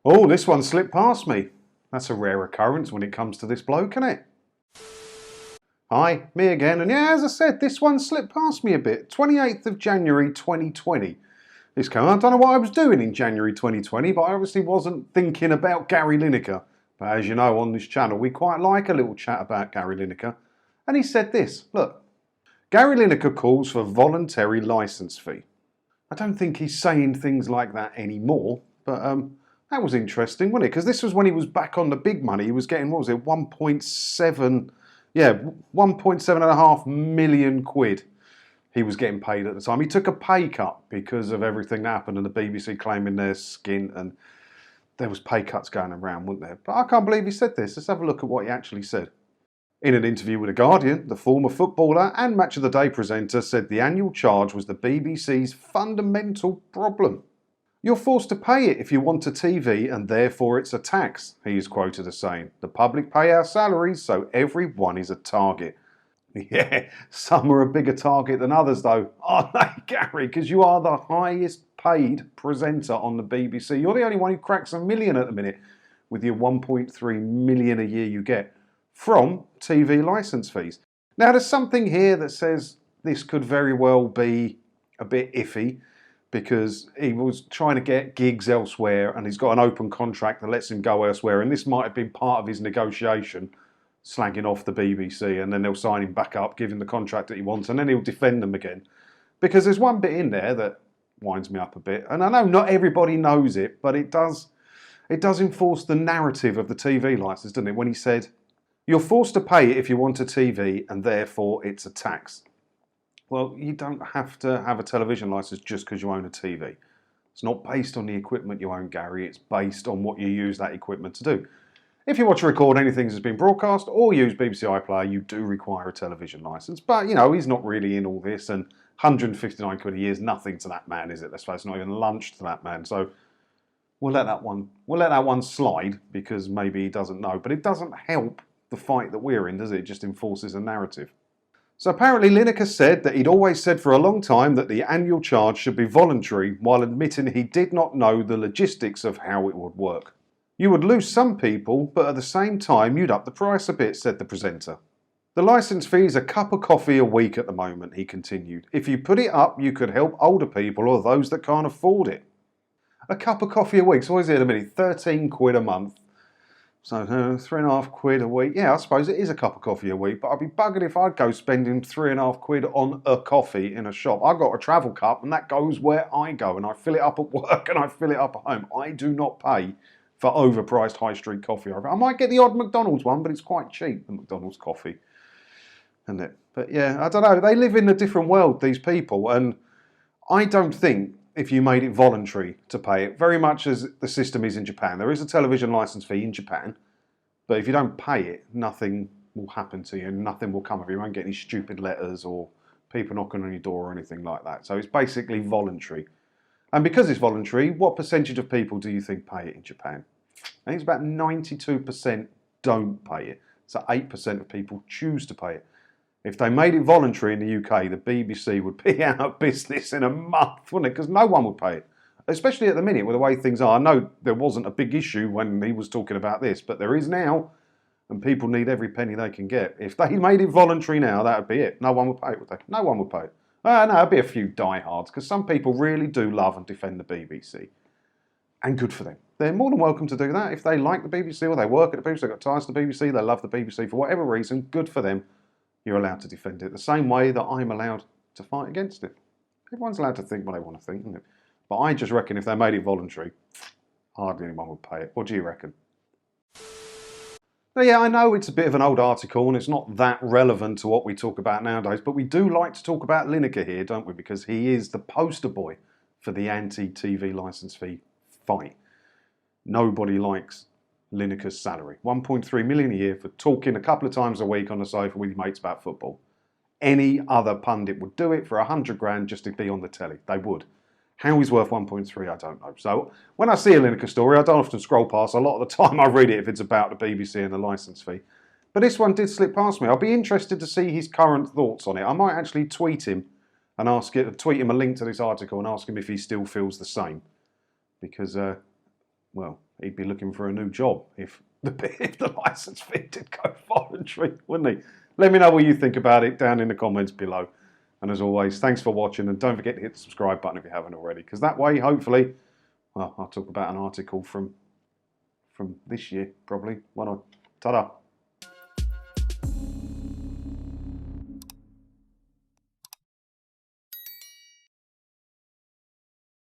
Oh, this one slipped past me. That's a rare occurrence when it comes to this bloke, isn't it? Hi, me again, and yeah, as I said, this one slipped past me a bit. 28th of January 2020. This came out. I don't know what I was doing in January 2020, but I obviously wasn't thinking about Gary Lineker. But as you know, on this channel, we quite like a little chat about Gary Lineker. And he said this, look, Gary Lineker calls for voluntary licence fee. I don't think he's saying things like that anymore, but that was interesting, wasn't it? Because this was when he was back on the big money. He was getting, what was it, 1.7.5 million quid he was getting paid at the time. He took a pay cut because of everything that happened and the BBC claiming their skin, and there was pay cuts going around, weren't there? But I can't believe he said this. Let's have a look at what he actually said. In an interview with The Guardian, the former footballer and Match of the Day presenter said the annual charge was the BBC's fundamental problem. You're forced to pay it if you want a TV and therefore it's a tax, he is quoted as saying. The public pay our salaries, so everyone is a target. Yeah, some are a bigger target than others though, aren't they, Gary? Because you are the highest paid presenter on the BBC. You're the only one who cracks $1 million at the minute with your 1.3 million a year you get from TV licence fees. Now there's something here that says this could very well be a bit iffy because he was trying to get gigs elsewhere and he's got an open contract that lets him go elsewhere, and this might have been part of his negotiation, slagging off the BBC, and then they'll sign him back up, give him the contract that he wants, and then he'll defend them again. Because there's one bit in there that winds me up a bit, and I know not everybody knows it, but it does enforce the narrative of the TV licence, doesn't it? When he said, you're forced to pay it if you want a TV, and therefore it's a tax. Well, you don't have to have a television licence just because you own a TV. It's not based on the equipment you own, Gary. It's based on what you use that equipment to do. If you watch or record anything that's been broadcast or use BBC iPlayer, you do require a television licence. But, you know, he's not really in all this, and 159 quid a year is nothing to that man, is it? Let's face it, it's not even lunch to that man. So we'll let that one slide because maybe he doesn't know. But it doesn't help the fight that we're in, does it? It just enforces a narrative. So apparently Lineker said that he'd always said for a long time that the annual charge should be voluntary, while admitting he did not know the logistics of how it would work. You would lose some people, but at the same time you'd up the price a bit, said the presenter. The licence fee is a cup of coffee a week at the moment, he continued. If you put it up, you could help older people or those that can't afford it. A cup of coffee a week, so what is it at a minute? 13 quid a month. So 3.5 quid a week. Yeah, I suppose it is a cup of coffee a week, but I'd be buggered if I'd go spending 3.5 quid on a coffee in a shop. I've got a travel cup and that goes where I go, and I fill it up at work and I fill it up at home. I do not pay for overpriced high street coffee. I might get the odd McDonald's one, but it's quite cheap, the McDonald's coffee, isn't it? But yeah, I don't know. They live in a different world, these people, and I don't think if you made it voluntary to pay it, very much as the system is in Japan. There is a television licence fee in Japan, but if you don't pay it, nothing will happen to you, nothing will come of it. You won't get any stupid letters or people knocking on your door or anything like that. So it's basically voluntary. And because it's voluntary, what percentage of people do you think pay it in Japan? I think it's about 92% don't pay it. So 8% of people choose to pay it. If they made it voluntary in the UK, the BBC would be out of business in a month, wouldn't it? Because no one would pay it. Especially at the minute with the way things are. I know there wasn't a big issue when he was talking about this, but there is now, and people need every penny they can get. If they made it voluntary now, that would be it. No one would pay it, would they? No one would pay it. No, it'd be a few diehards, because some people really do love and defend the BBC. And good for them. They're more than welcome to do that. If they like the BBC or they work at the BBC, they've got ties to the BBC, they love the BBC for whatever reason, good for them. You're allowed to defend it the same way that I'm allowed to fight against it. Everyone's allowed to think what they want to think, isn't it? But I just reckon if they made it voluntary, hardly anyone would pay it. What do you reckon? Now, yeah, I know it's a bit of an old article and it's not that relevant to what we talk about nowadays, but we do like to talk about Lineker here, don't we? Because he is the poster boy for the anti-TV licence fee fight. Nobody likes Lineker's salary. 1.3 million a year for talking a couple of times a week on the sofa with your mates about football. Any other pundit would do it for 100 grand just to be on the telly. They would. How he's worth 1.3, I don't know. So when I see a Lineker story, I don't often scroll past. A lot of the time I read it if it's about the BBC and the licence fee. But this one did slip past me. I'll be interested to see his current thoughts on it. I might actually tweet him and tweet him a link to this article and ask him if he still feels the same. Because, well, he'd be looking for a new job if the licence fee did go voluntary, wouldn't he? Let me know what you think about it down in the comments below. And as always, thanks for watching, and don't forget to hit the subscribe button if you haven't already, because that way, hopefully, well, I'll talk about an article from this year, probably. Why not? Ta-da!